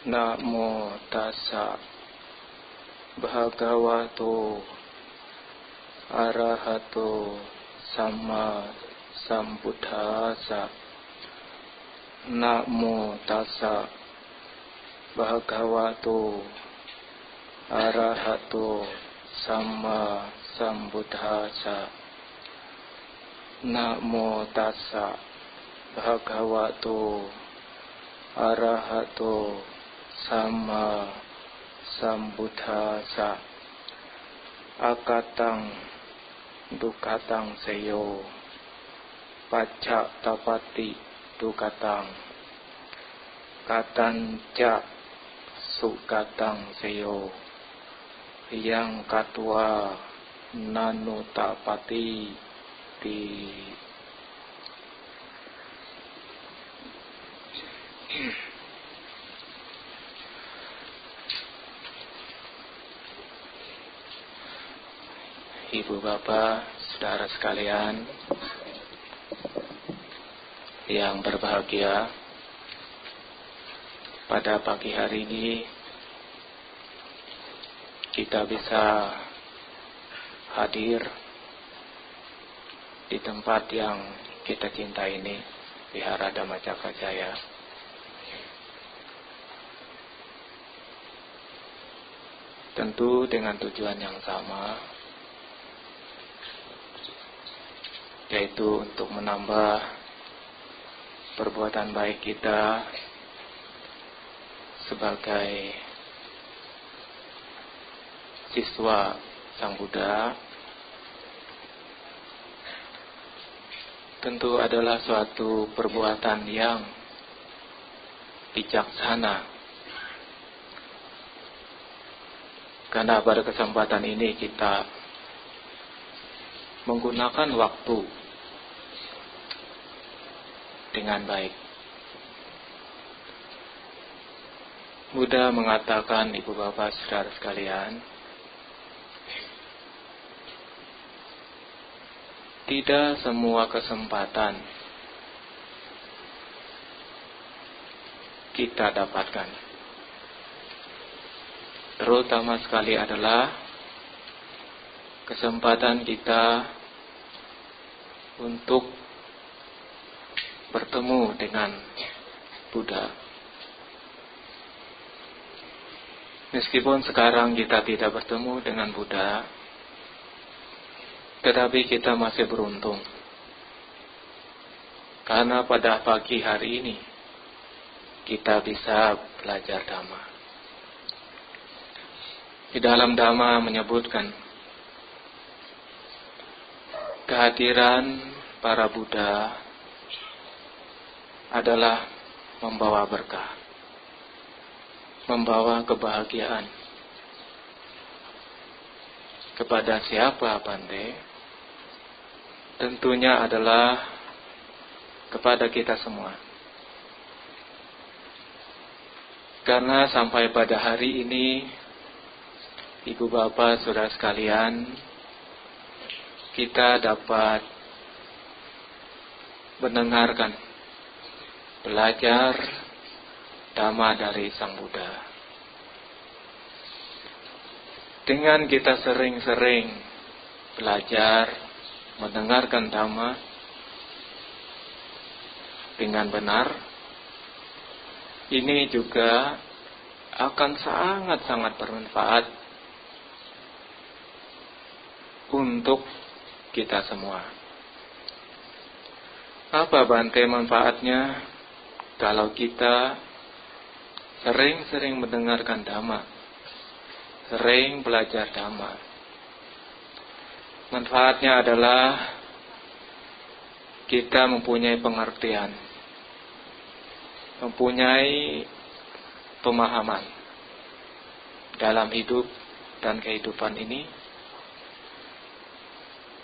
Namo tassa bhagavato arahato samma sambuddhassa. Namo tassa bhagavato arahato samma sambuddhassa. Namo tassa bhagavato arahato samma sambuddhassa. Akatang dukatang seyo paccatapati dukatang katanca sukatang seyo yang katwa nanutapati di. Ibu bapak, saudara sekalian yang berbahagia, pada pagi hari ini kita bisa hadir di tempat yang kita cintai ini, Wihara Dhamma Cakrajaya. Tentu dengan tujuan yang sama, yaitu untuk menambah perbuatan baik kita sebagai siswa Sang Buddha. Tentu adalah suatu perbuatan yang bijaksana, karena pada kesempatan ini kita menggunakan waktu dengan baik. Buddha mengatakan, ibu bapak saudara sekalian, tidak semua kesempatan kita dapatkan. Terutama sekali adalah kesempatan kita untuk bertemu dengan Buddha. Meskipun sekarang kita tidak bertemu dengan Buddha, tetapi kita masih beruntung, karena pada pagi hari ini kita bisa belajar Dhamma. Di dalam Dhamma menyebutkan kehadiran para Buddha adalah membawa berkah, membawa kebahagiaan. Kepada siapa, Bante? Tentunya adalah kepada kita semua. Karena sampai pada hari ini, ibu bapak saudara sekalian, kita dapat mendengarkan, belajar Dhamma dari Sang Buddha. Dengan kita sering-sering belajar, mendengarkan Dhamma dengan benar, ini juga akan sangat-sangat bermanfaat untuk kita semua. Apa, Bante, manfaatnya kalau kita sering-sering mendengarkan Dhamma, sering belajar Dhamma? Manfaatnya adalah kita mempunyai pengertian, mempunyai pemahaman dalam hidup dan kehidupan ini,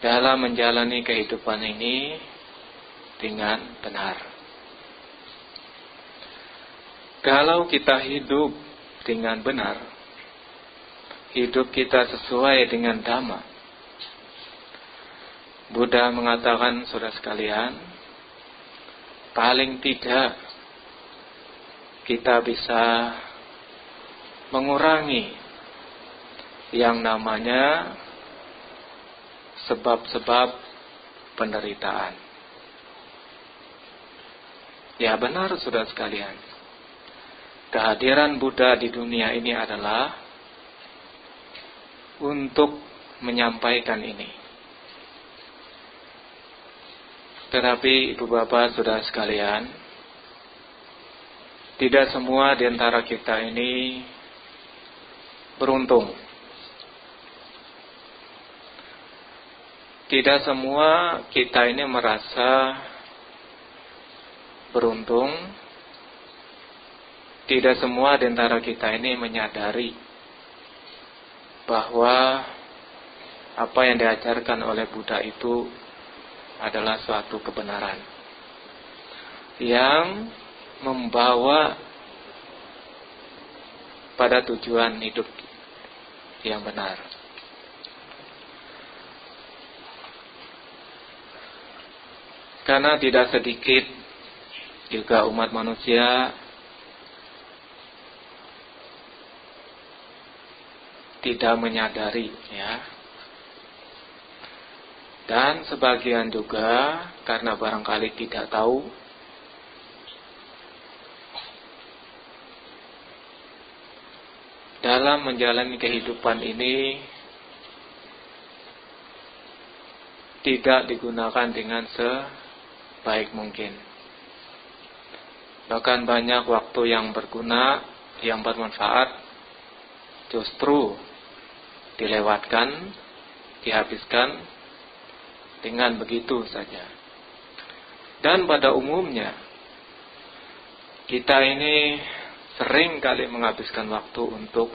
dalam menjalani kehidupan ini dengan benar. Kalau kita hidup dengan benar, hidup kita sesuai dengan Dhamma, Buddha mengatakan, saudara sekalian, paling tidak kita bisa mengurangi yang namanya sebab-sebab penderitaan. Ya benar saudara sekalian, kehadiran Buddha di dunia ini adalah untuk menyampaikan ini. Tetapi ibu bapak saudara sekalian, tidak semua di antara kita ini beruntung. Tidak semua kita ini merasa beruntung. Tidak semua di antara kita ini menyadari bahwa apa yang diajarkan oleh Buddha itu adalah suatu kebenaran yang membawa pada tujuan hidup yang benar. Karena tidak sedikit juga umat manusia tidak menyadari, ya. Dan sebagian juga karena barangkali tidak tahu, dalam menjalani kehidupan ini tidak digunakan dengan sebaik mungkin. Bahkan banyak waktu yang berguna, yang bermanfaat, justru dilewatkan, dihabiskan dengan begitu saja. Dan pada umumnya kita ini sering kali menghabiskan waktu untuk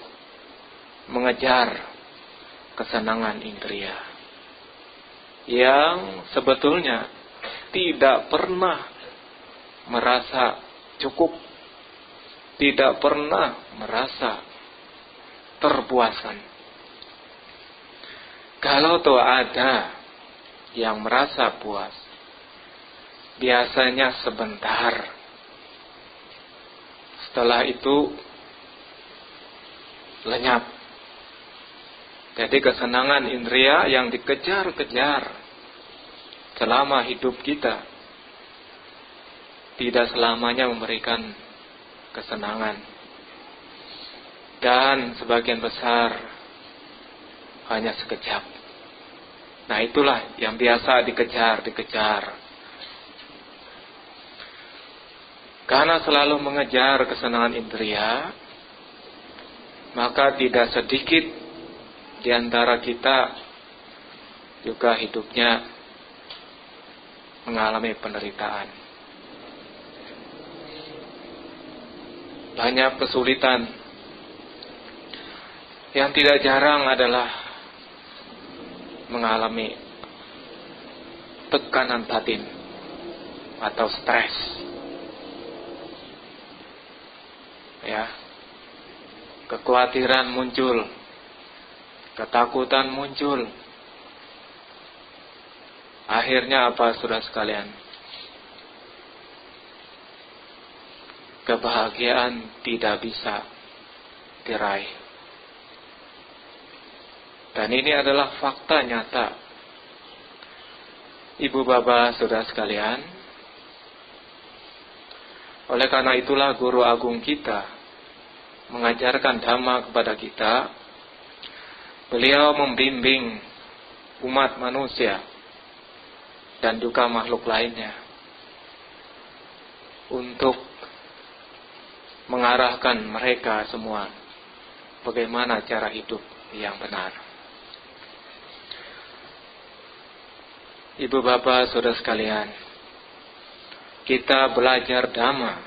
mengejar kesenangan indria yang sebetulnya tidak pernah merasa cukup, tidak pernah merasa terpuaskan. Kalau toh ada yang merasa puas, biasanya sebentar. Setelah itu lenyap. Jadi kesenangan indria yang dikejar-kejar selama hidup kita tidak selamanya memberikan kesenangan. Dan sebagian besar hanya sekejap. Nah itulah yang biasa dikejar. Karena selalu mengejar kesenangan indria, maka tidak sedikit di antara kita juga hidupnya mengalami penderitaan. Banyak kesulitan. Yang tidak jarang adalah mengalami tekanan batin atau stres. Ya. Kekhawatiran muncul, ketakutan muncul. Akhirnya apa saudara sekalian? Kebahagiaan tidak bisa diraih. Dan ini adalah fakta nyata. Ibu bapak saudara sekalian, oleh karena itulah guru agung kita mengajarkan dhamma kepada kita. Beliau membimbing umat manusia dan juga makhluk lainnya untuk mengarahkan mereka semua bagaimana cara hidup yang benar. Ibu bapak saudara sekalian, kita belajar dhamma,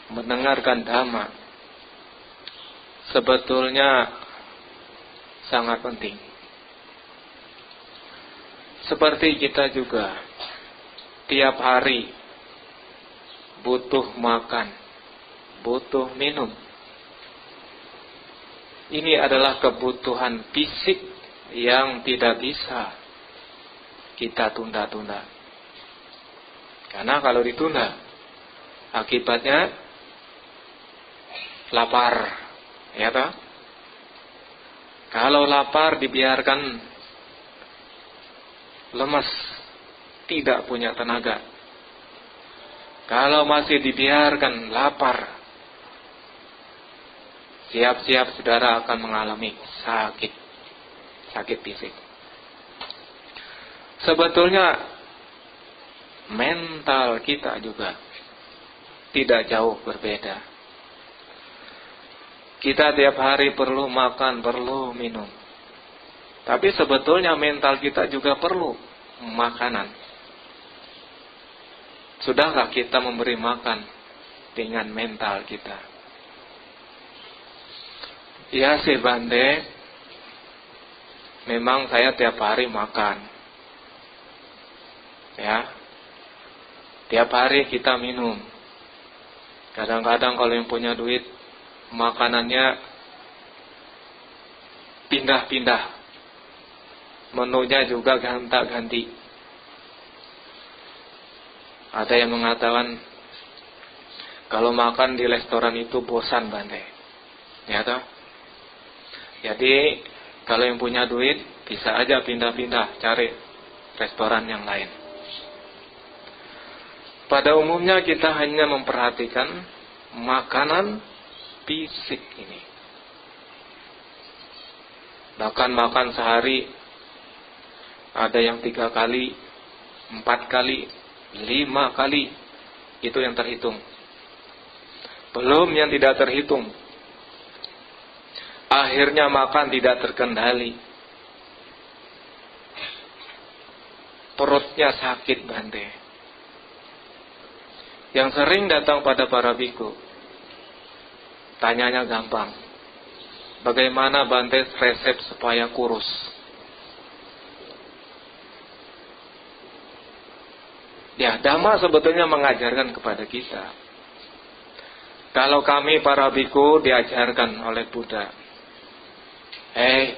mendengarkan dhamma, sebetulnya sangat penting. Seperti kita juga tiap hari butuh makan, butuh minum. Ini adalah kebutuhan fisik yang tidak bisa kita tunda-tunda. Karena kalau ditunda, akibatnya lapar, Ya toh? Kalau lapar dibiarkan lemas, tidak punya tenaga. Kalau masih dibiarkan lapar, siap-siap saudara akan mengalami sakit fisik. Sebetulnya mental kita juga tidak jauh berbeda. Kita tiap hari perlu makan, perlu minum. Tapi sebetulnya mental kita juga perlu makanan. Sudahkah kita memberi makan dengan mental kita? Ya sih Bante, memang saya tiap hari makan. Ya, tiap hari kita minum. Kadang-kadang kalau yang punya duit, makanannya pindah-pindah, menunya juga gonta-ganti. Ada yang mengatakan kalau makan di restoran itu bosan Bante, ya toh? Jadi kalau yang punya duit bisa aja pindah-pindah cari restoran yang lain. Pada umumnya kita hanya memperhatikan makanan fisik ini. Bahkan makan sehari ada yang 3 kali, 4 kali, 5 kali, itu yang terhitung. Belum yang tidak terhitung. Akhirnya makan tidak terkendali. Perutnya sakit Bante. Yang sering datang pada para biku, tanyanya gampang. Bagaimana Bante resep supaya kurus? Ya, Dhamma sebetulnya mengajarkan kepada kita. Kalau kami para biku diajarkan oleh Buddha,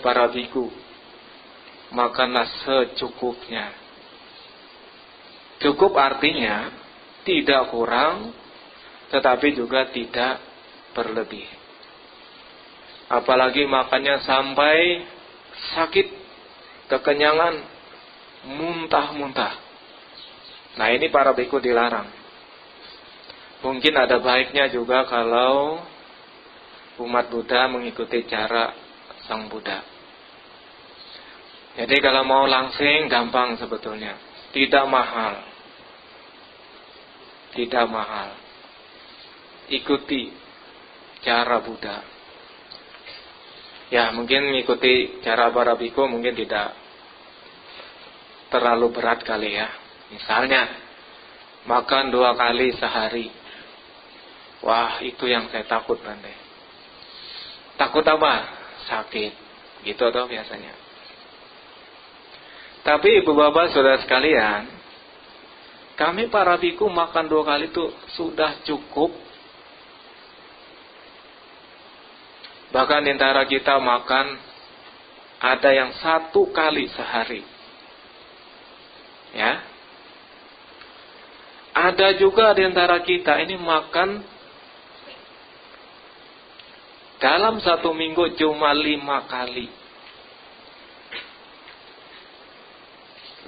para biku, makanlah secukupnya. Cukup artinya tidak kurang, tetapi juga tidak berlebih. Apalagi makannya sampai sakit, kekenyangan, muntah-muntah. Nah ini para biku dilarang. Mungkin ada baiknya juga kalau umat Buddha mengikuti cara Sang Buddha. Jadi kalau mau langsing gampang sebetulnya. Tidak mahal. Tidak mahal. Ikuti cara Buddha. Ya mungkin mengikuti cara para biku mungkin tidak terlalu berat kali ya. Misalnya makan 2 kali sehari. Wah itu yang saya takut Bante. Takut apa? Sakit. Gitu toh biasanya. Tapi ibu bapak saudara sekalian, kami para biku makan 2 kali itu sudah cukup. Bahkan di antara kita makan ada yang 1 kali sehari. Ya. Ada juga di antara kita ini makan dalam 1 minggu cuma 5 kali.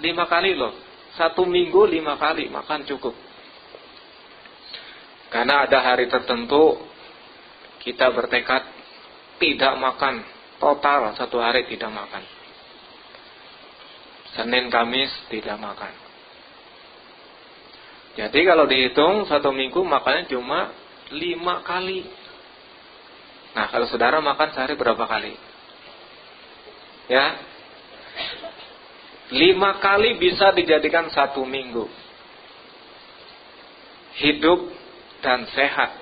5 kali loh. 1 minggu 5 kali makan cukup. Karena ada hari tertentu kita bertekad tidak makan. Total 1 hari tidak makan. Senin Kamis tidak makan. Jadi kalau dihitung 1 minggu makannya cuma 5 kali. Nah kalau saudara makan sehari berapa kali? Ya, 5 kali bisa dijadikan 1 minggu. Hidup dan sehat.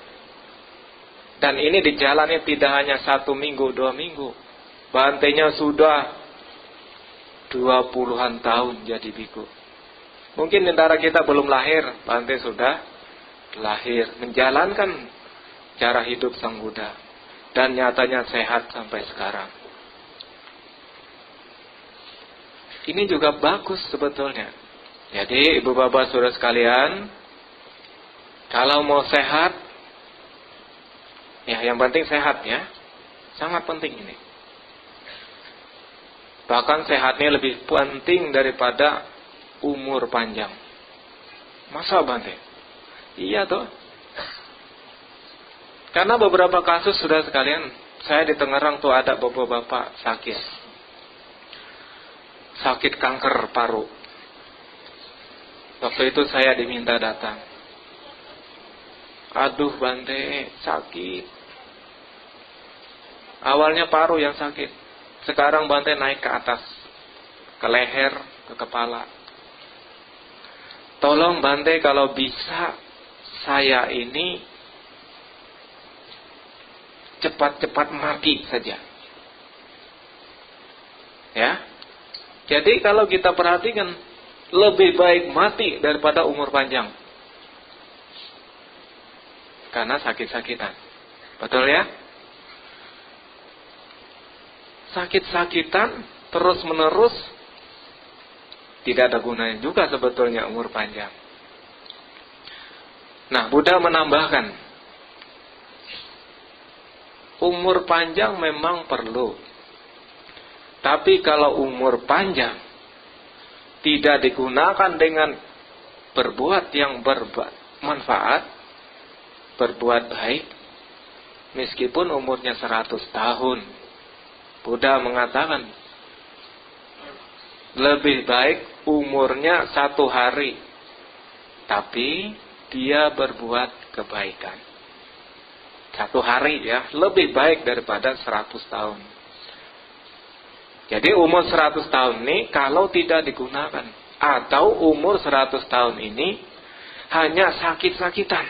Dan ini dijalani tidak hanya 1 minggu, 2 minggu. Bantenya sudah 20-an tahun jadi biku. Mungkin antara kita belum lahir, Bante sudah lahir. Menjalankan cara hidup Sang Buddha. Dan nyatanya sehat sampai sekarang. Ini juga bagus sebetulnya. Jadi ibu bapak saudara sekalian, kalau mau sehat, ya yang penting sehat ya. Sangat penting ini. Bahkan sehatnya lebih penting daripada umur panjang. Masa Bante? Iya toh. Karena beberapa kasus sudah sekalian, saya di Tangerang tuh ada bapak-bapak sakit kanker paru. Waktu itu saya diminta datang. Aduh Bante, sakit. Awalnya paru yang sakit. Sekarang Bante naik ke atas, ke leher, ke kepala. Tolong Bante kalau bisa saya ini cepat-cepat mati saja. Ya. Jadi kalau kita perhatikan, lebih baik mati daripada umur panjang. Karena sakit-sakitan. Betul ya? Sakit-sakitan terus-menerus tidak ada gunanya juga sebetulnya umur panjang. Nah, Buddha menambahkan, umur panjang memang perlu. Tapi kalau umur panjang tidak digunakan dengan berbuat yang bermanfaat, berbuat baik, meskipun umurnya 100 tahun, Buddha mengatakan lebih baik umurnya 1 hari, tapi dia berbuat kebaikan. 1 hari ya, lebih baik daripada 100 tahun. Jadi umur 100 tahun ini kalau tidak digunakan, atau umur 100 tahun ini hanya sakit-sakitan,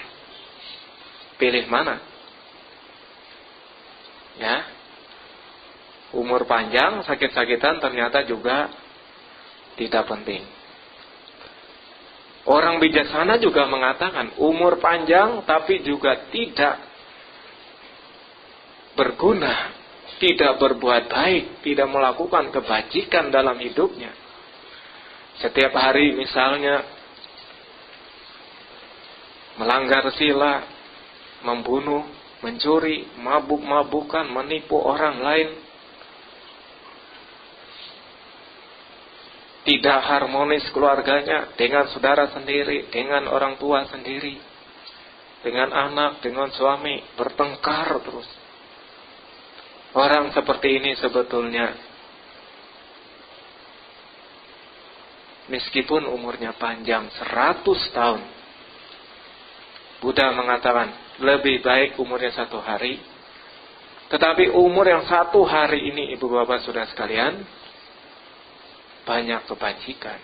pilih mana? Ya. Umur panjang, sakit-sakitan ternyata juga tidak penting. Orang bijaksana juga mengatakan umur panjang tapi juga tidak berguna, tidak berbuat baik, tidak melakukan kebajikan dalam hidupnya. Setiap hari misalnya melanggar sila, membunuh, mencuri, mabuk-mabukan, menipu orang lain, tidak harmonis keluarganya dengan saudara sendiri, dengan orang tua sendiri, dengan anak, dengan suami, bertengkar terus. Orang seperti ini sebetulnya meskipun umurnya panjang 100 tahun, Buddha mengatakan lebih baik umurnya 1 hari. Tetapi umur yang 1 hari ini, ibu bapak saudara sekalian, banyak kebajikan,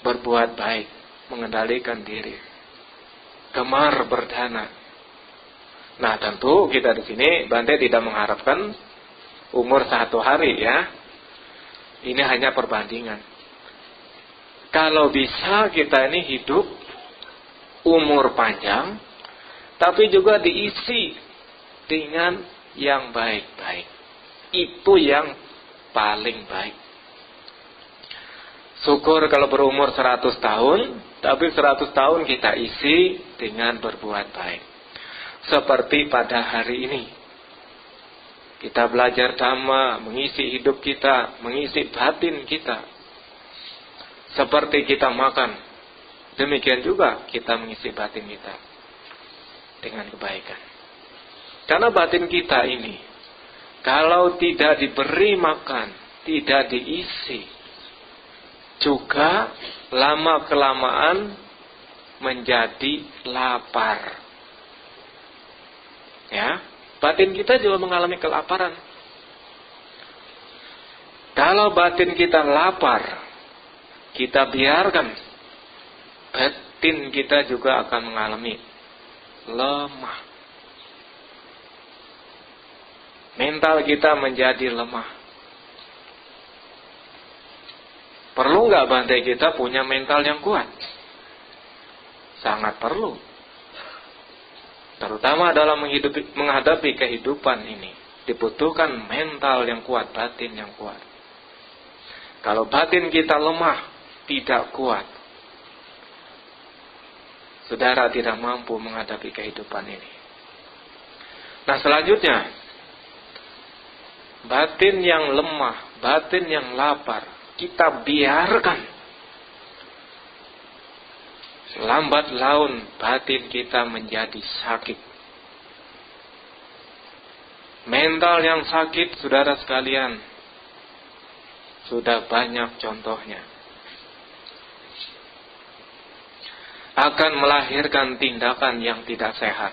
berbuat baik, mengendalikan diri, gemar berdana. Nah tentu kita di sini Bante tidak mengharapkan umur 1 hari ya. Ini hanya perbandingan. Kalau bisa kita ini hidup umur panjang, tapi juga diisi dengan yang baik-baik. Itu yang paling baik. Syukur kalau berumur 100 tahun, tapi 100 tahun kita isi dengan berbuat baik. Seperti pada hari ini. Kita belajar Dhamma, mengisi hidup kita, mengisi batin kita. Seperti kita makan, demikian juga kita mengisi batin kita dengan kebaikan. Karena batin kita ini, kalau tidak diberi makan, tidak diisi, juga lama-kelamaan menjadi lapar. Ya, batin kita juga mengalami kelaparan. Kalau batin kita lapar, kita biarkan, batin kita juga akan mengalami lemah. Mental kita menjadi lemah. Perlu nggak Bante kita punya mental yang kuat? Sangat perlu. Terutama dalam menghadapi kehidupan ini, dibutuhkan mental yang kuat, batin yang kuat. Kalau batin kita lemah, tidak kuat, saudara tidak mampu menghadapi kehidupan ini. Nah selanjutnya, batin yang lemah, batin yang lapar, kita biarkan, lambat laun batin kita menjadi sakit. Mental yang sakit, saudara sekalian, sudah banyak contohnya. Akan melahirkan tindakan yang tidak sehat,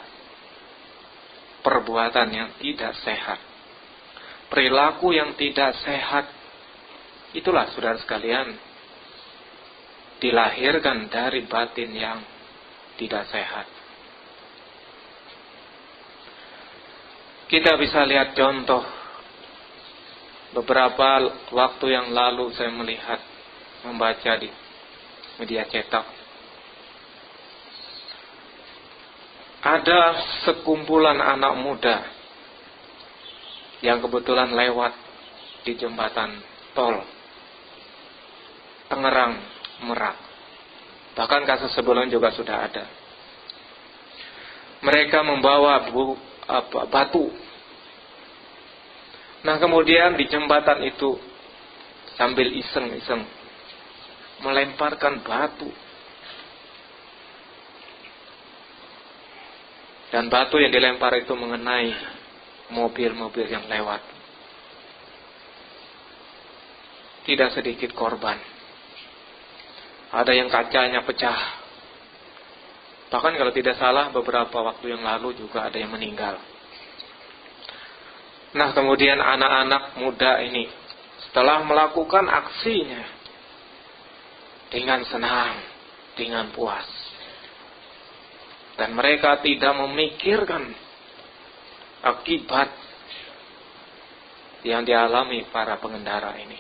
perbuatan yang tidak sehat, perilaku yang tidak sehat. Itulah saudara sekalian, dilahirkan dari batin yang tidak sehat. Kita bisa lihat contoh. Beberapa waktu yang lalu saya melihat, membaca di media cetak, ada sekumpulan anak muda yang kebetulan lewat di jembatan tol Tangerang Merak. Bahkan kasus sebelumnya juga sudah ada. Mereka membawa batu. Nah, kemudian di jembatan itu sambil iseng-iseng melemparkan batu. Dan batu yang dilempar itu mengenai mobil-mobil yang lewat. Tidak sedikit korban. Ada yang kacanya pecah. Bahkan kalau tidak salah beberapa waktu yang lalu juga ada yang meninggal. Nah, kemudian anak-anak muda ini setelah melakukan aksinya dengan senang, dengan puas, dan mereka tidak memikirkan akibat yang dialami para pengendara ini.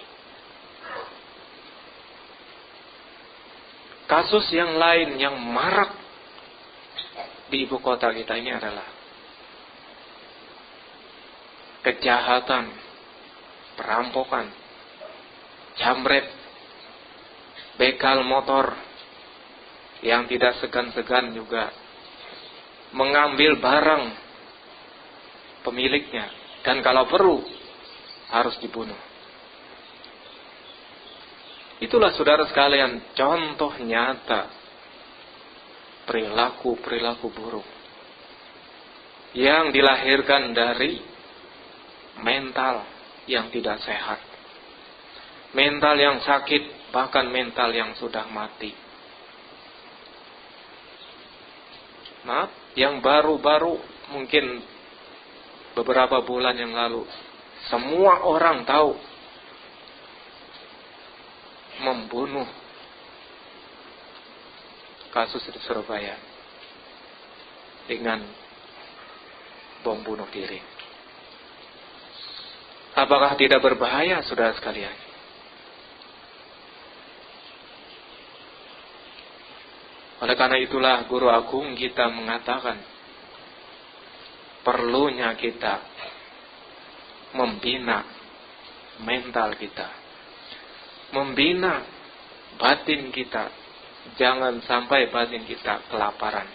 Kasus yang lain yang marak di ibu kota kita ini adalah kejahatan, perampokan, jambret, begal motor yang tidak segan-segan juga mengambil barang pemiliknya, dan kalau perlu harus dibunuh. Itulah saudara sekalian contoh nyata perilaku-perilaku buruk yang dilahirkan dari mental yang tidak sehat, mental yang sakit, bahkan mental yang sudah mati. Maaf, yang baru-baru mungkin beberapa bulan yang lalu, semua orang tahu membunuh, kasus di Surabaya dengan bom bunuh diri. Apakah tidak berbahaya, saudara sekalian? Oleh karena itulah guru agung kita mengatakan perlunya kita membina mental kita, membina batin kita. Jangan sampai batin kita kelaparan,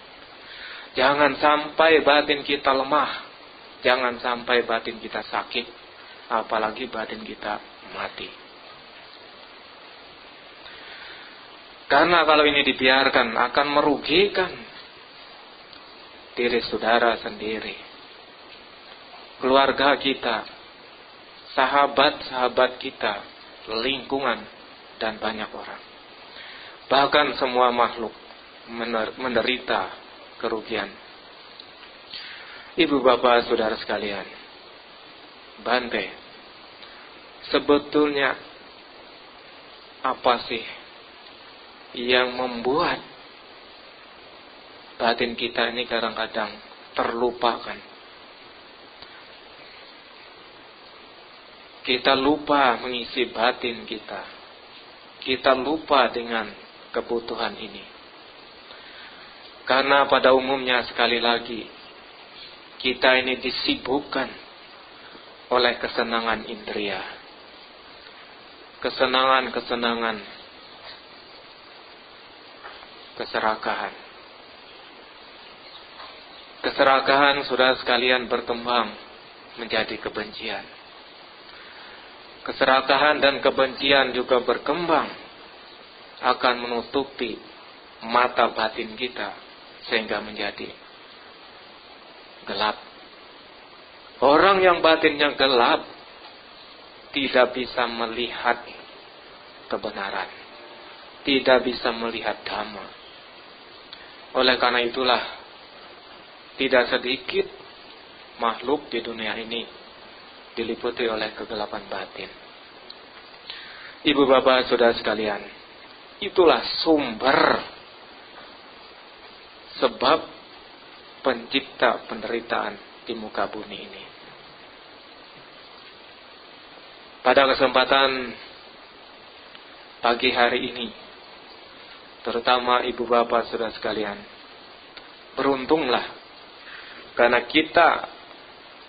jangan sampai batin kita lemah, jangan sampai batin kita sakit, apalagi batin kita mati. Karena kalau ini dibiarkan akan merugikan diri saudara sendiri, keluarga kita, sahabat-sahabat kita, lingkungan, dan banyak orang. Bahkan semua makhluk menderita kerugian. Ibu bapak saudara sekalian, Bante, sebetulnya apa sih yang membuat batin kita ini kadang-kadang terlupakan? Kita lupa mengisi batin kita. Kita lupa dengan kebutuhan ini. Karena pada umumnya sekali lagi kita ini disibukkan oleh kesenangan indria, kesenangan-kesenangan, keserakahan. Keserakahan, saudara sekalian, berkembang menjadi kebencian. keserakahan dan kebencian juga berkembang, akan menutupi mata batin kita sehingga menjadi gelap. Orang yang batinnya gelap tidak bisa melihat kebenaran, tidak bisa melihat dhamma. Oleh karena itulah tidak sedikit makhluk di dunia ini diliputi oleh kegelapan batin. Ibu bapak saudara sekalian, itulah sumber sebab pencipta penderitaan di muka bumi ini. Pada kesempatan pagi hari ini, terutama ibu bapak saudara sekalian, beruntunglah karena kita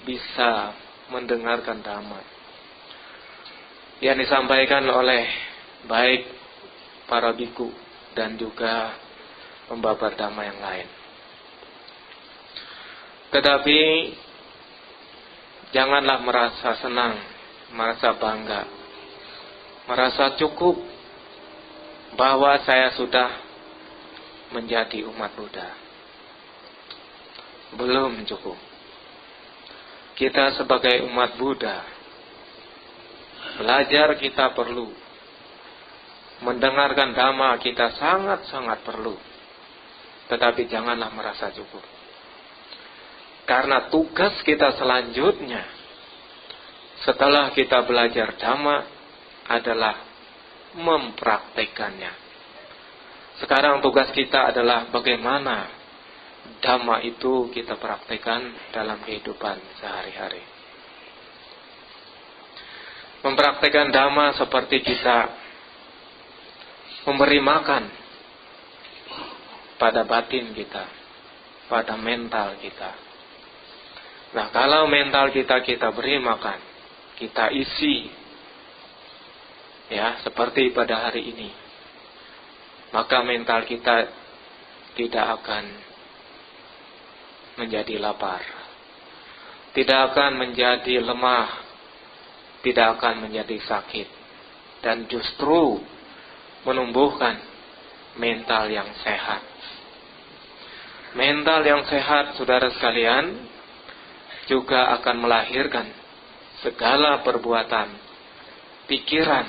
bisa mendengarkan dhamma yang disampaikan oleh baik para biku dan juga pembabar dhamma yang lain. Tetapi janganlah merasa senang, merasa bangga, merasa cukup bahwa saya sudah menjadi umat Buddha. Belum cukup. Kita sebagai umat Buddha, belajar kita perlu, mendengarkan dhamma kita sangat-sangat perlu. Tetapi janganlah merasa cukup. Karena tugas kita selanjutnya setelah kita belajar dhamma adalah mempraktekannya. Sekarang tugas kita adalah bagaimana dhamma itu kita praktekkan dalam kehidupan sehari-hari. Mempraktekkan dhamma seperti kita memberi makan pada batin kita, pada mental kita. Nah, kalau mental kita beri makan, kita isi, ya, seperti pada hari ini, maka mental kita tidak akan menjadi lapar, tidak akan menjadi lemah, tidak akan menjadi sakit, dan justru menumbuhkan mental yang sehat. Mental yang sehat, saudara sekalian, juga akan melahirkan segala perbuatan, pikiran,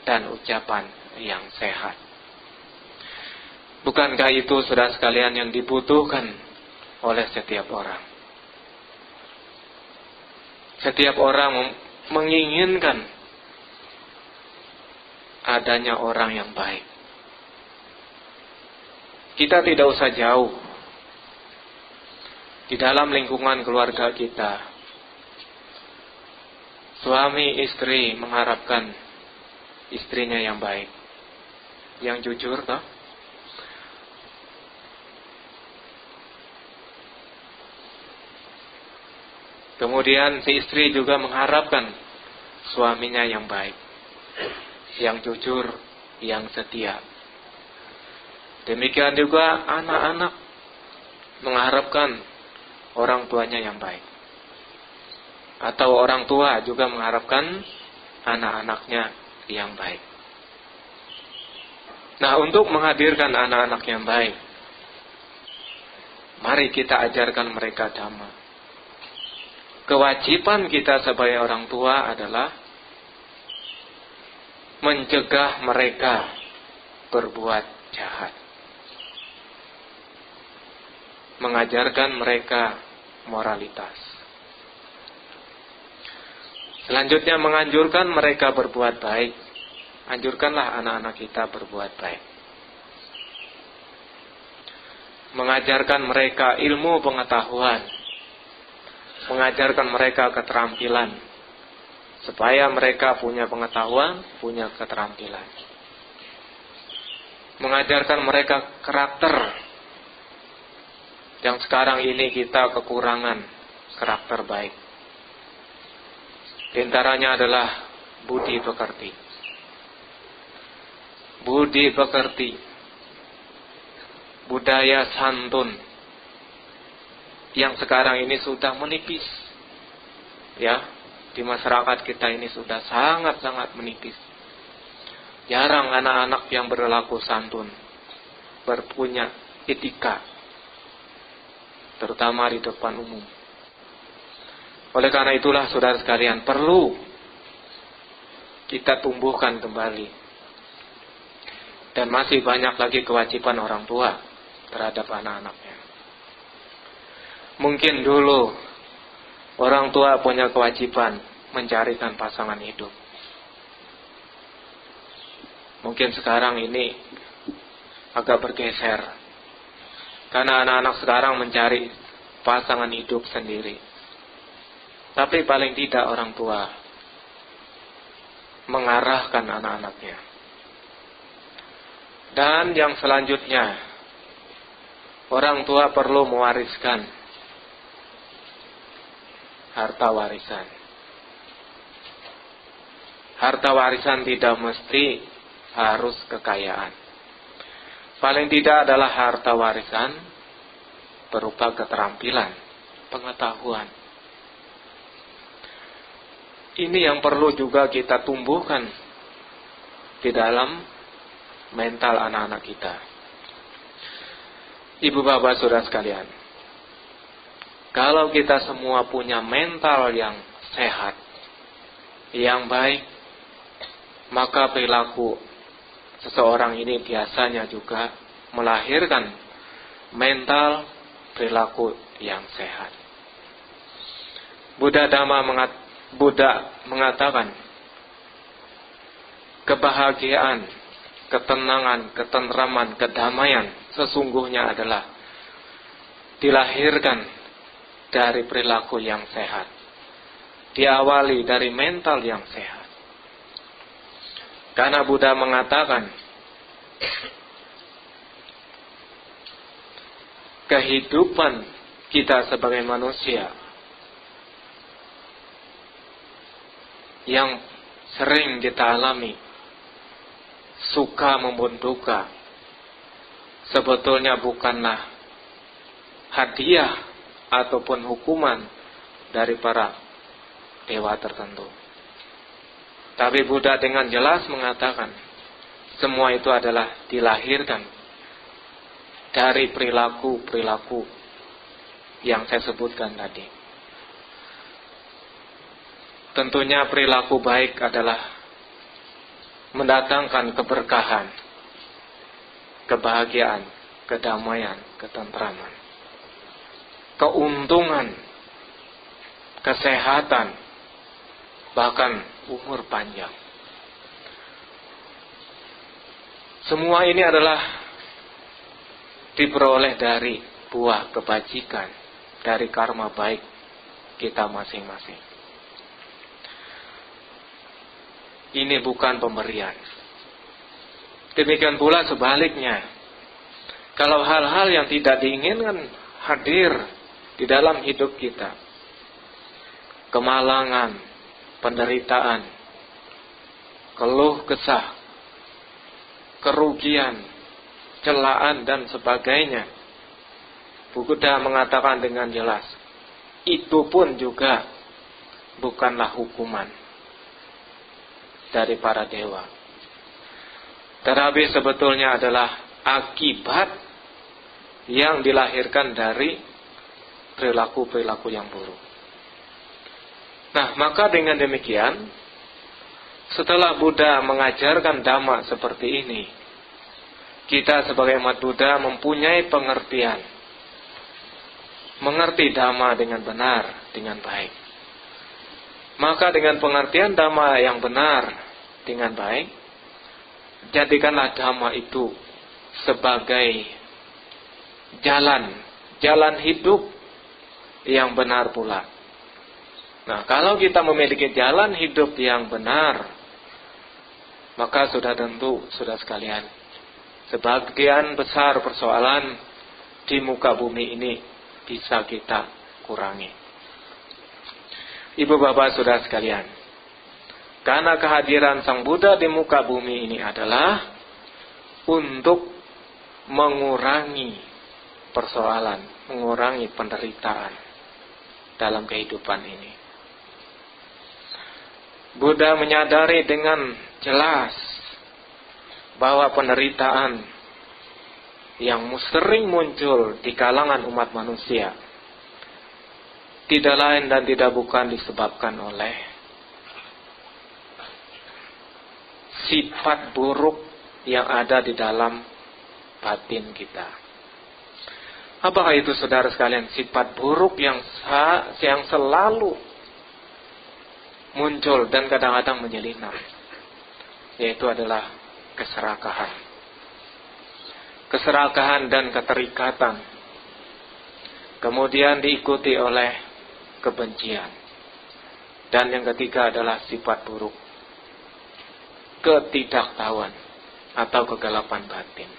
dan ucapan yang sehat. Bukankah itu, saudara sekalian, yang dibutuhkan oleh setiap orang? Setiap orang menginginkan adanya orang yang baik. Kita tidak usah jauh. Di dalam lingkungan keluarga kita, suami istri mengharapkan istrinya yang baik, yang jujur, toh? Kemudian si istri juga mengharapkan suaminya yang baik, yang jujur, yang setia. Demikian juga anak-anak mengharapkan orang tuanya yang baik. Atau orang tua juga mengharapkan anak-anaknya yang baik. Nah, untuk menghadirkan anak-anak yang baik, mari kita ajarkan mereka dhamma. Kewajiban kita sebagai orang tua adalah mencegah mereka berbuat jahat, mengajarkan mereka moralitas. Selanjutnya menganjurkan mereka berbuat baik. Anjurkanlah anak-anak kita berbuat baik. Mengajarkan mereka ilmu pengetahuan. Mengajarkan mereka keterampilan. Supaya mereka punya pengetahuan, punya keterampilan. Mengajarkan mereka karakter. Yang sekarang ini kita kekurangan karakter baik. Di antaranya adalah budi pekerti. Budi pekerti, budaya santun, yang sekarang ini sudah menipis, ya, di masyarakat kita ini sudah sangat-sangat menipis. Jarang anak-anak yang berlaku santun, berpunya etika, terutama di depan umum. Oleh karena itulah saudara sekalian, perlu kita tumbuhkan kembali. Dan masih banyak lagi kewajiban orang tua terhadap anak-anaknya. Mungkin dulu orang tua punya kewajiban mencarikan pasangan hidup. Mungkin sekarang ini agak bergeser. Karena anak-anak sekarang mencari pasangan hidup sendiri. Tapi paling tidak orang tua mengarahkan anak-anaknya. Dan yang selanjutnya, orang tua perlu mewariskan harta warisan. Harta warisan tidak mesti harus kekayaan. Paling tidak adalah harta warisan berupa keterampilan, pengetahuan. Ini yang perlu juga kita tumbuhkan di dalam mental anak-anak kita. Ibu bapak saudara sekalian, kalau kita semua punya mental yang sehat, yang baik, maka perilaku seseorang ini biasanya juga melahirkan mental perilaku yang sehat. Buddha mengatakan kebahagiaan, ketenangan, ketentraman, kedamaian sesungguhnya adalah dilahirkan dari perilaku yang sehat. Diawali dari mental yang sehat. Karena Buddha mengatakan kehidupan kita sebagai manusia yang sering kita alami, suka maupun duka, sebetulnya bukanlah hadiah ataupun hukuman dari para dewa tertentu. Tapi Buddha dengan jelas mengatakan semua itu adalah dilahirkan dari perilaku-perilaku yang saya sebutkan tadi. Tentunya perilaku baik adalah mendatangkan keberkahan, kebahagiaan, kedamaian, ketentraman, keuntungan, kesehatan, bahkan umur panjang. Semua ini adalah diperoleh dari buah kebajikan, dari karma baik kita masing-masing. Ini bukan pemberian. Demikian pula sebaliknya. Kalau hal-hal yang tidak diinginkan hadir di dalam hidup kita, kemalangan, penderitaan, keluh kesah, kerugian, celaan dan sebagainya, Buddha mengatakan dengan jelas, itu pun juga bukanlah hukuman dari para dewa, tetapi sebetulnya adalah akibat yang dilahirkan dari perilaku-perilaku yang buruk. Nah, maka dengan demikian, setelah Buddha mengajarkan Dhamma seperti ini, kita sebagai umat Buddha mempunyai pengertian, mengerti Dhamma dengan benar, dengan baik. Maka dengan pengertian Dhamma yang benar dengan baik, jadikanlah Dhamma itu sebagai jalan hidup yang benar pula. Nah, kalau kita memiliki jalan hidup yang benar, maka sudah tentu, sudah sekalian, sebagian besar persoalan di muka bumi ini bisa kita kurangi. Ibu bapak saudara sekalian, karena kehadiran Sang Buddha di muka bumi ini adalah untuk mengurangi persoalan, mengurangi penderitaan dalam kehidupan ini. Buddha menyadari dengan jelas bahwa penderitaan yang sering muncul di kalangan umat manusia tidak lain dan tidak bukan disebabkan oleh sifat buruk yang ada di dalam batin kita. Apakah itu, saudara sekalian? Sifat buruk yang selalu muncul dan kadang-kadang menyelinap, yaitu adalah keserakahan. Keserakahan dan keterikatan. Kemudian diikuti oleh kebencian. Dan yang ketiga adalah sifat buruk, ketidaktahuan atau kegelapan batin.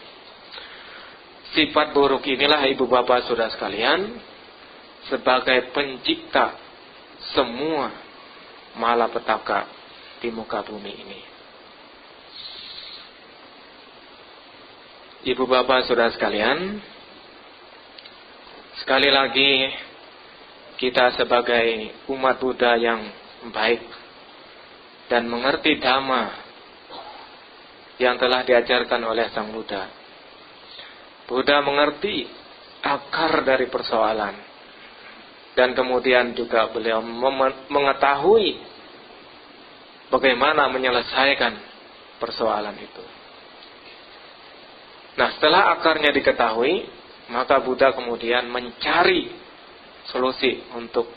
Sifat buruk inilah, ibu bapak saudara sekalian, sebagai pencipta semua malapetaka di muka bumi ini. Ibu bapak saudara sekalian, sekali lagi kita sebagai umat Buddha yang baik dan mengerti Dhamma yang telah diajarkan oleh Sang Buddha. Buddha mengerti akar dari persoalan, dan kemudian juga beliau mengetahui bagaimana menyelesaikan persoalan itu. Nah, setelah akarnya diketahui, maka Buddha kemudian mencari solusi untuk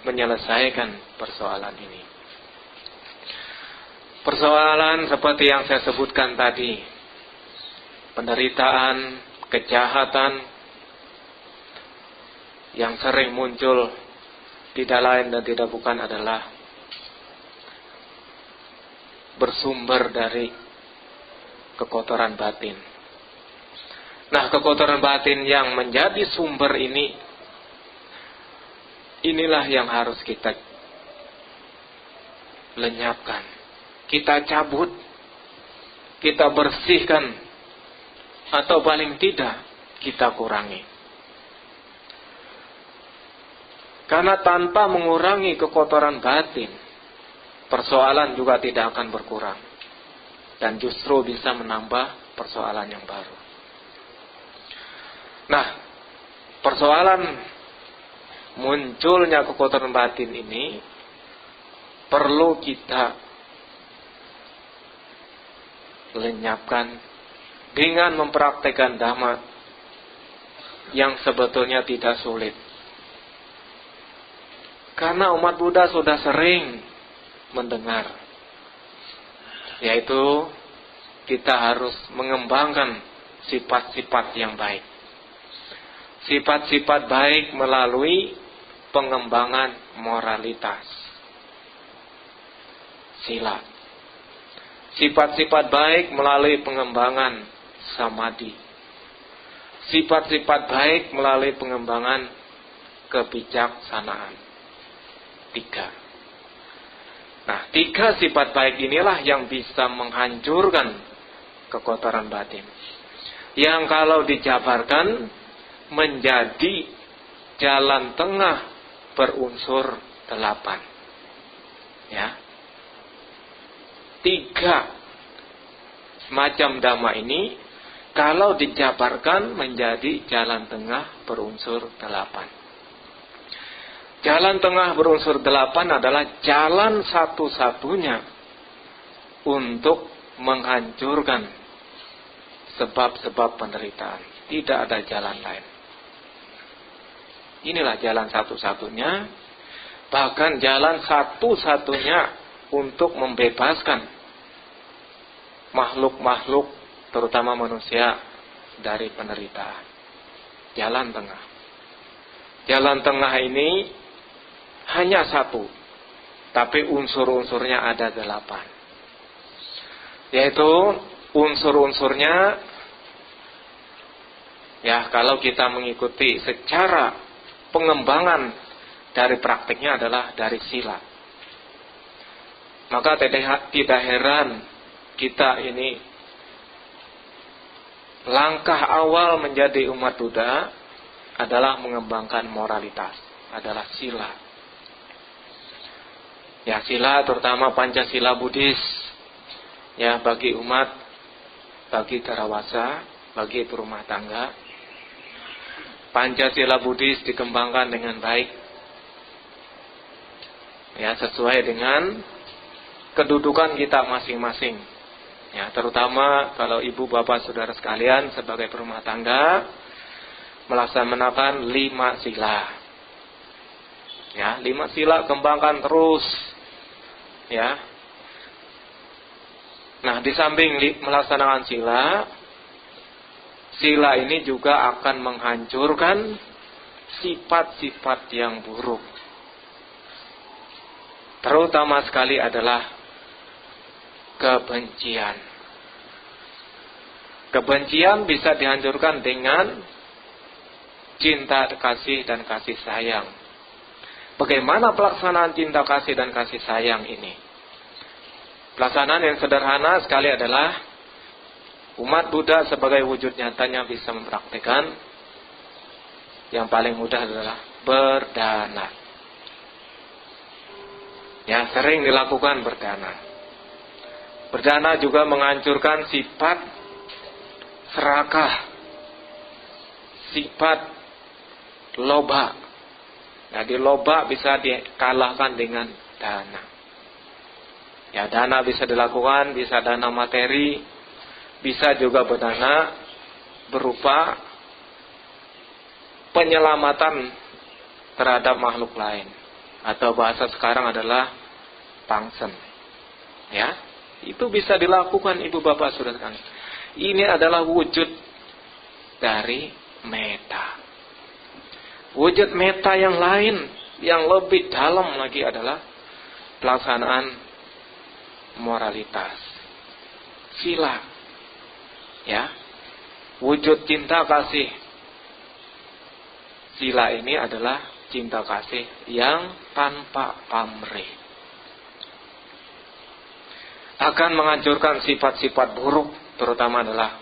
menyelesaikan persoalan ini. Persoalan seperti yang saya sebutkan tadi, penderitaan, kejahatan yang sering muncul tidak lain dan tidak bukan adalah bersumber dari kekotoran batin. Nah, kekotoran batin yang menjadi sumber inilah yang harus kita lenyapkan, kita cabut, kita bersihkan, atau paling tidak kita kurangi. Karena tanpa mengurangi kekotoran batin, persoalan juga tidak akan berkurang, dan justru bisa menambah persoalan yang baru. Nah, persoalan munculnya kekotoran batin ini perlu kita lenyapkan dengan mempraktekkan Dhamma yang sebetulnya tidak sulit. Karena umat Buddha sudah sering mendengar, yaitu kita harus mengembangkan sifat-sifat yang baik. Sifat-sifat baik melalui pengembangan moralitas, sila. Sifat-sifat baik melalui pengembangan samadhi. Sifat-sifat baik melalui pengembangan kebijaksanaan. 3. Nah, 3 sifat baik inilah yang bisa menghancurkan kekotoran batin, yang kalau dijabarkan menjadi jalan tengah berunsur 8. Ya. 3 macam Dhamma ini kalau dijabarkan menjadi jalan tengah berunsur 8. Jalan tengah berunsur 8 adalah jalan satu-satunya untuk menghancurkan sebab-sebab penderitaan. Tidak ada jalan lain. Inilah jalan satu-satunya, bahkan jalan satu-satunya untuk membebaskan makhluk-makhluk, terutama manusia, dari penderitaan. Jalan tengah. Jalan tengah ini hanya satu, tapi unsur-unsurnya ada 8. Yaitu unsur-unsurnya, ya kalau kita mengikuti secara pengembangan dari praktiknya adalah dari sila. Maka tidak heran kita ini langkah awal menjadi umat Buddha adalah mengembangkan moralitas, adalah sila. Ya, sila terutama Pancasila Buddhis. Ya, bagi umat, bagi tarawasa, bagi berumah tangga. Pancasila Buddhis dikembangkan dengan baik. Ya, sesuai dengan kedudukan kita masing-masing. Ya, terutama kalau ibu bapak saudara sekalian sebagai berumah tangga melaksanakan 5 sila. Ya, 5 sila kembangkan terus. Ya. Nah, di samping melaksanakan sila ini juga akan menghancurkan sifat-sifat yang buruk. Terutama sekali adalah kebencian. Kebencian bisa dihancurkan dengan cinta kasih dan kasih sayang. Bagaimana pelaksanaan cinta kasih dan kasih sayang ini? Pelaksanaan yang sederhana sekali adalah umat Buddha sebagai wujud nyatanya bisa mempraktikkan. Yang paling mudah adalah berdana. Ya, sering dilakukan berdana. Berdana juga menghancurkan sifat serakah, sifat loba. Jadi loba bisa dikalahkan dengan dana. Ya, dana bisa dilakukan, bisa dana materi, bisa juga berdana berupa penyelamatan terhadap makhluk lain. Atau bahasa sekarang adalah pangsen. Ya, itu bisa dilakukan ibu bapak saudara sekalian. Ini adalah wujud dari meta. Wujud meta yang lain, yang lebih dalam lagi adalah pelaksanaan moralitas. Sila. Ya. Wujud cinta kasih. Sila ini adalah cinta kasih yang tanpa pamrih. Akan menghancurkan sifat-sifat buruk, terutama adalah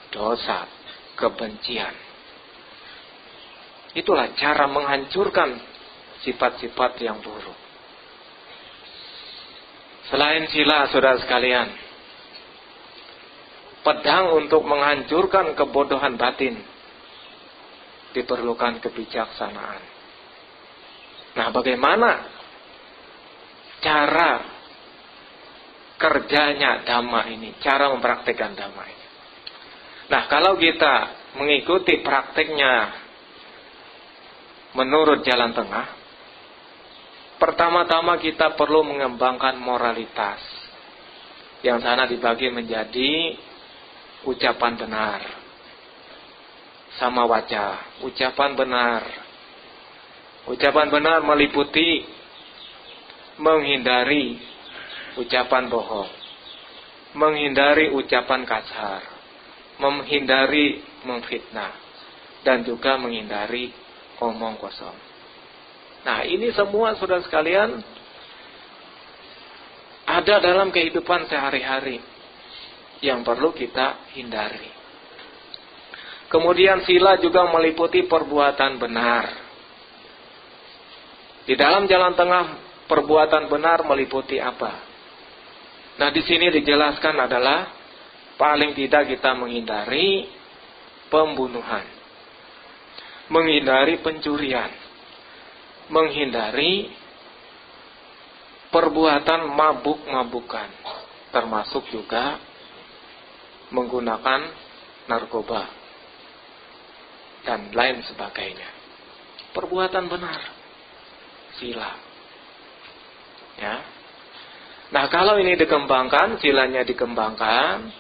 dosa, kebencian. Itulah cara menghancurkan sifat-sifat yang buruk. Selain sila, saudara sekalian, pedang untuk menghancurkan kebodohan batin, diperlukan kebijaksanaan. Nah, bagaimana cara kerjanya dhamma ini, cara mempraktikkan dhamma ini? Nah, kalau kita mengikuti praktiknya menurut jalan tengah, pertama-tama kita perlu mengembangkan moralitas. Yang sana dibagi menjadi ucapan benar sama wajah. Ucapan benar. Ucapan benar meliputi menghindari ucapan bohong, menghindari ucapan kasar, menghindari memfitnah, dan juga menghindari omong kosong. Nah, ini semua saudara sekalian ada dalam kehidupan sehari-hari yang perlu kita hindari. Kemudian sila juga meliputi perbuatan benar. Di dalam jalan tengah perbuatan benar meliputi apa? Nah, di sini dijelaskan adalah paling tidak kita menghindari pembunuhan, menghindari pencurian, menghindari perbuatan mabuk-mabukan, termasuk juga menggunakan narkoba dan lain sebagainya. Perbuatan benar, sila. Ya. Nah, kalau ini dikembangkan, silanya dikembangkan,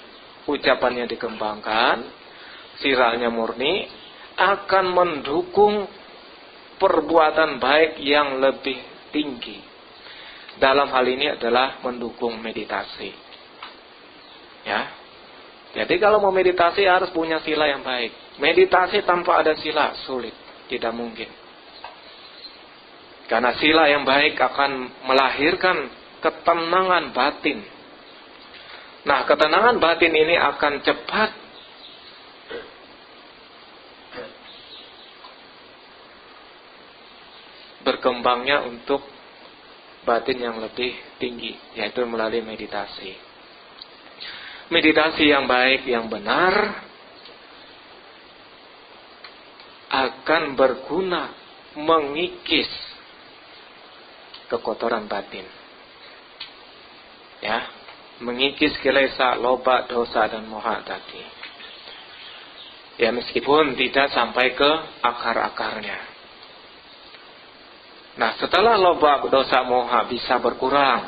ucapannya dikembangkan, silanya murni, akan mendukung perbuatan baik yang lebih tinggi. Dalam hal ini adalah mendukung meditasi. Ya. Jadi kalau mau meditasi harus punya sila yang baik. Meditasi tanpa ada sila sulit, tidak mungkin. Karena sila yang baik akan melahirkan ketenangan batin. Nah, ketenangan batin ini akan cepat berkembangnya untuk batin yang lebih tinggi, yaitu melalui meditasi. Meditasi yang baik, yang benar akan berguna mengikis kekotoran batin. Ya, mengikis kilesa, loba, dosa dan moha tadi. Ya, meskipun tidak sampai ke akar-akarnya. Nah, setelah loba, dosa, moha bisa berkurang,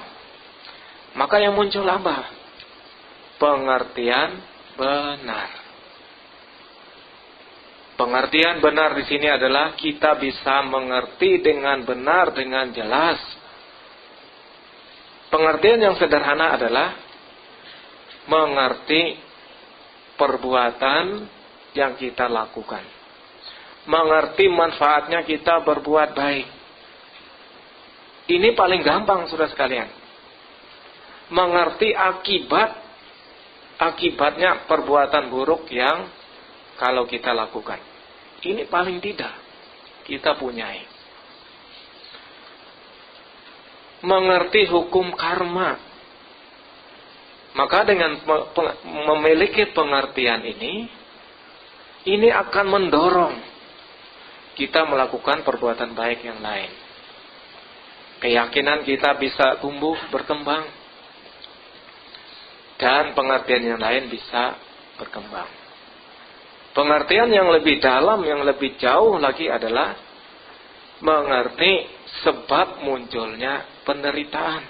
maka yang muncul apa? Pengertian benar. Pengertian benar di sini adalah kita bisa mengerti dengan benar, dengan jelas. Pengertian yang sederhana adalah mengerti perbuatan yang kita lakukan. Mengerti manfaatnya kita berbuat baik. Ini paling gampang, saudara sekalian. Mengerti akibatnya perbuatan buruk yang kalau kita lakukan. Ini paling tidak kita punyai. Mengerti hukum karma. Maka dengan memiliki pengertian ini akan mendorong kita melakukan perbuatan baik yang lain. Keyakinan kita bisa tumbuh, berkembang. Dan pengertian yang lain bisa berkembang. Pengertian yang lebih dalam, yang lebih jauh lagi adalah mengerti sebab munculnya penderitaan.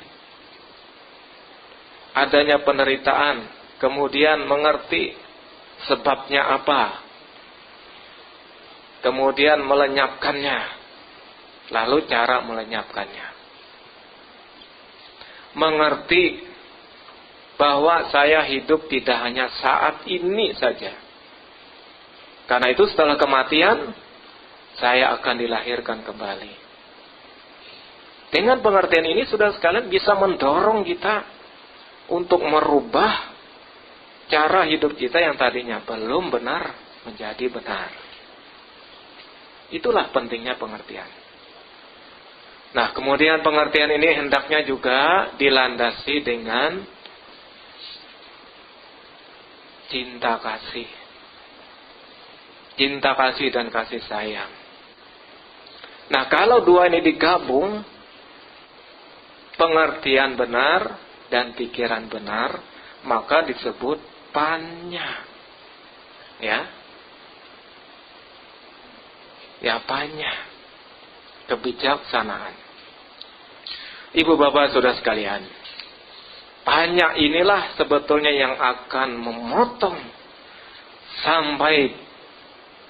Adanya penderitaan, kemudian mengerti sebabnya apa. Kemudian melenyapkannya. Lalu cara melenyapkannya. Mengerti bahwa saya hidup tidak hanya saat ini saja. Karena itu setelah kematian, saya akan dilahirkan kembali. Dengan pengertian ini, saudara sekalian, bisa mendorong kita untuk merubah cara hidup kita yang tadinya belum benar menjadi benar. Itulah pentingnya pengertian. Nah, kemudian pengertian ini hendaknya juga dilandasi dengan cinta kasih. Cinta kasih dan kasih sayang. Nah, kalau dua ini digabung, pengertian benar dan pikiran benar, maka disebut panya. Ya, panya. Kebijaksanaan. Ibu bapak saudara sekalian, panya inilah sebetulnya yang akan memotong sampai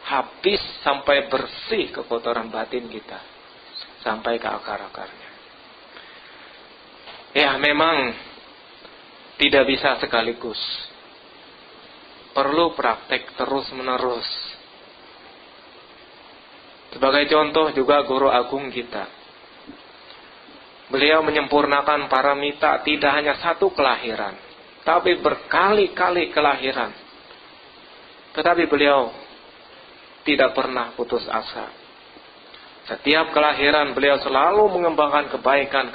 habis, sampai bersih kekotoran batin kita, sampai ke akar-akarnya. Ya, memang tidak bisa sekaligus. Perlu praktek terus-menerus. Sebagai contoh juga guru agung kita. Beliau menyempurnakan paramita tidak hanya satu kelahiran, tapi berkali-kali kelahiran. Tetapi beliau tidak pernah putus asa. Setiap kelahiran beliau selalu mengembangkan kebaikan.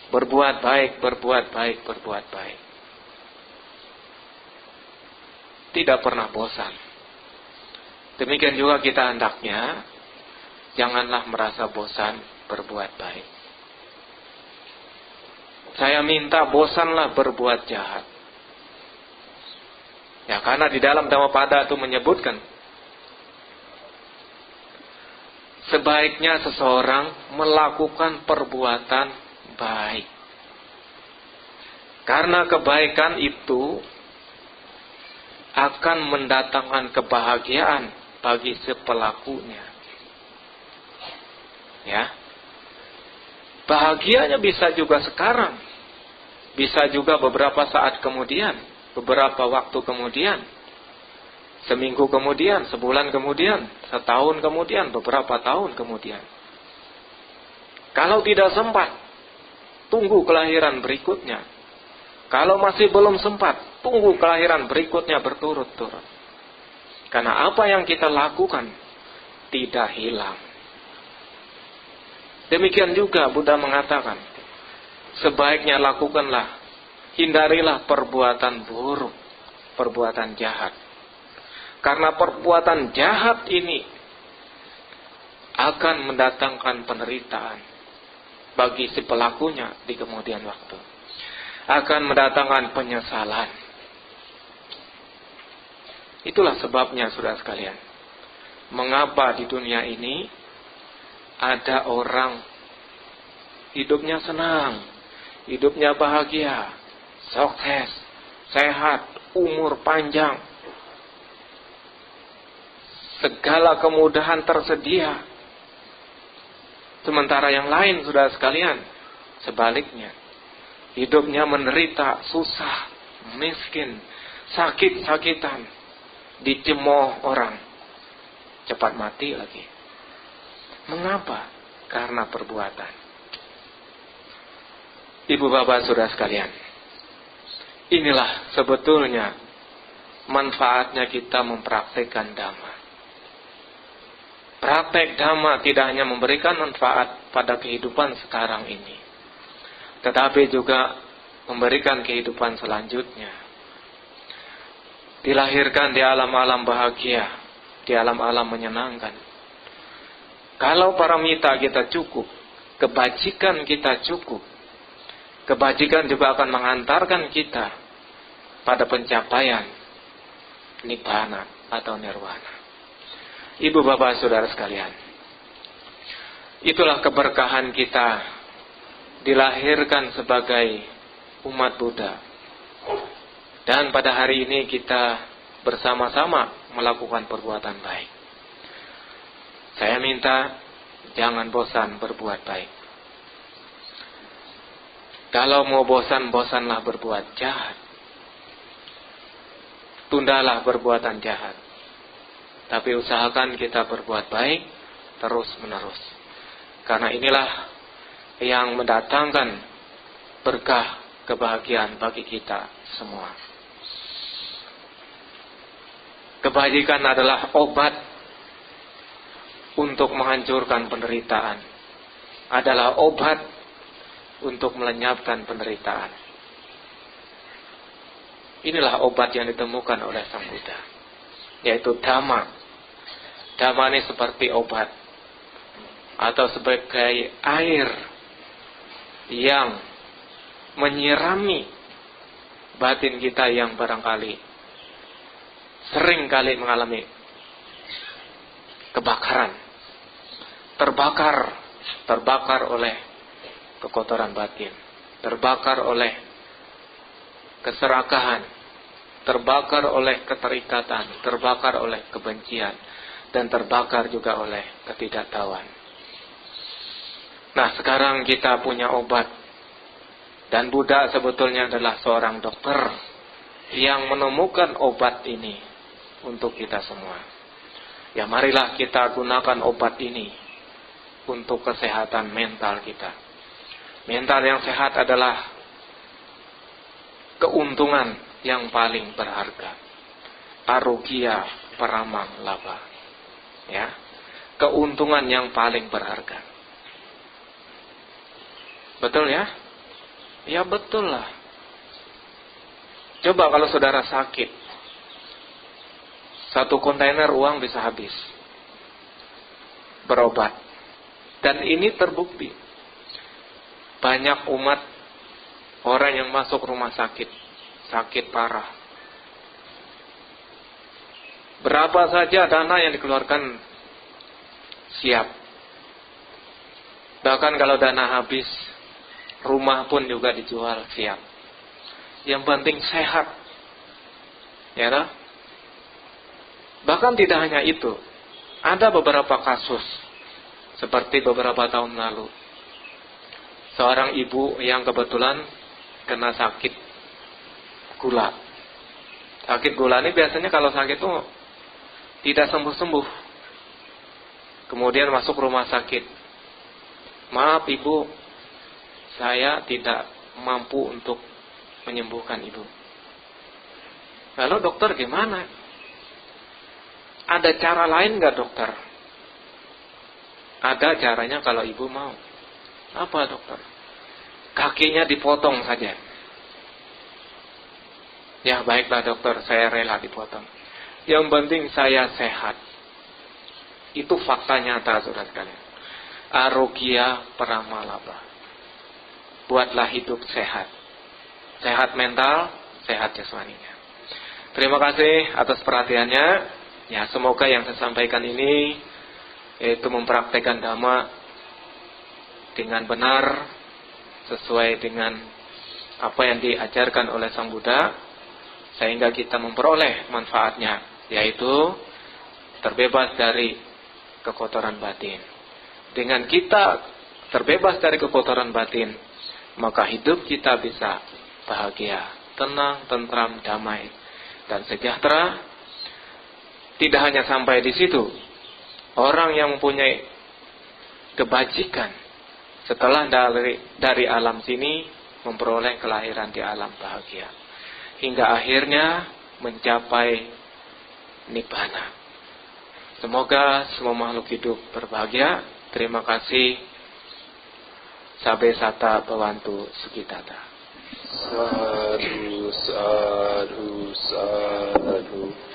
Berbuat baik, berbuat baik, berbuat baik. Tidak pernah bosan. Demikian juga kita hendaknya janganlah merasa bosan berbuat baik. Saya minta bosanlah berbuat jahat. Ya, karena di dalam Dhammapada itu menyebutkan sebaiknya seseorang melakukan perbuatan baik. Karena kebaikan itu akan mendatangkan kebahagiaan bagi si pelakunya. Ya. Bahagianya bisa juga sekarang. Bisa juga beberapa saat kemudian, beberapa waktu kemudian. Seminggu kemudian, sebulan kemudian, setahun kemudian, beberapa tahun kemudian. Kalau tidak sempat, tunggu kelahiran berikutnya. Kalau masih belum sempat, tunggu kelahiran berikutnya berturut-turut. Karena apa yang kita lakukan tidak hilang. Demikian juga Buddha mengatakan, sebaiknya lakukanlah, hindarilah perbuatan buruk, perbuatan jahat. Karena perbuatan jahat ini akan mendatangkan penderitaan bagi si pelakunya di kemudian waktu. Akan mendatangkan penyesalan. Itulah sebabnya saudara sekalian, mengapa di dunia ini ada orang hidupnya senang, hidupnya bahagia, sukses, sehat, umur panjang, segala kemudahan tersedia. Sementara yang lain, saudara sekalian, sebaliknya, hidupnya menderita, susah, miskin, sakit-sakitan, dicemooh orang, cepat mati lagi. Mengapa? Karena perbuatan. Ibu bapak saudara sekalian, inilah sebetulnya manfaatnya kita mempraktikkan Dhamma. Praktek Dhamma tidak hanya memberikan manfaat pada kehidupan sekarang ini, tetapi juga memberikan kehidupan selanjutnya. Dilahirkan di alam-alam bahagia, di alam-alam menyenangkan. Kalau paramita kita cukup, kebajikan kita cukup, kebajikan juga akan mengantarkan kita pada pencapaian nibbana atau nirwana. Ibu bapak saudara sekalian, itulah keberkahan kita dilahirkan sebagai umat Buddha. Dan pada hari ini kita bersama-sama melakukan perbuatan baik. Saya minta jangan bosan berbuat baik. Kalau mau bosan, bosanlah berbuat jahat. Tundalah perbuatan jahat. Tapi usahakan kita berbuat baik terus menerus. Karena inilah yang mendatangkan berkah kebahagiaan bagi kita semua. Kebajikan adalah obat untuk menghancurkan penderitaan. Adalah obat untuk melenyapkan penderitaan. Inilah obat yang ditemukan oleh Sang Buddha, yaitu Dhamma. Dhamma ini seperti obat atau sebagai air yang menyirami batin kita yang barangkali sering kali mengalami kebakaran, terbakar oleh kekotoran batin, terbakar oleh keserakahan, terbakar oleh keterikatan, terbakar oleh kebencian, dan terbakar juga oleh ketidaktahuan. Nah, sekarang kita punya obat. Dan Buddha sebetulnya adalah seorang dokter yang menemukan obat ini untuk kita semua. Ya, marilah kita gunakan obat ini untuk kesehatan mental kita. Mental yang sehat adalah keuntungan yang paling berharga. Arogia paramang laba. Ya, keuntungan yang paling berharga. Betul ya? Ya betul lah. Coba kalau saudara sakit, 1 kontainer uang bisa habis berobat. Dan ini terbukti. Banyak umat orang yang masuk rumah sakit, sakit parah. Berapa saja dana yang dikeluarkan siap. Bahkan kalau dana habis, rumah pun juga dijual siap. Yang penting sehat. Ya toh? Bahkan tidak hanya itu. Ada beberapa kasus seperti beberapa tahun lalu. Seorang ibu yang kebetulan kena sakit gula. Sakit gula ini biasanya kalau sakit itu tidak sembuh-sembuh. Kemudian masuk rumah sakit. Maaf ibu, saya tidak mampu untuk menyembuhkan ibu. Lalu dokter gimana? Ada cara lain nggak dokter? Ada caranya kalau ibu mau. Apa dokter? Kakinya dipotong saja. Ya baiklah dokter, saya rela dipotong. Yang penting saya sehat. Itu fakta nyata saudara sekalian. Arogya Paramalabha. Buatlah hidup sehat. Sehat mental, sehat jasmaninya. Terima kasih atas perhatiannya. Ya, semoga yang saya sampaikan ini yaitu mempraktekkan dhamma dengan benar sesuai dengan apa yang diajarkan oleh Sang Buddha, sehingga kita memperoleh manfaatnya, yaitu terbebas dari kekotoran batin. Dengan kita terbebas dari kekotoran batin, maka hidup kita bisa bahagia, tenang, tentram, damai, dan sejahtera. Tidak hanya sampai di situ, orang yang mempunyai kebajikan setelah dari alam sini memperoleh kelahiran di alam bahagia, hingga akhirnya mencapai nibbana. Semoga semua makhluk hidup berbahagia. Terima kasih. Sabe sata bawantu sukitata. Sadhu, sadhu, sadhu.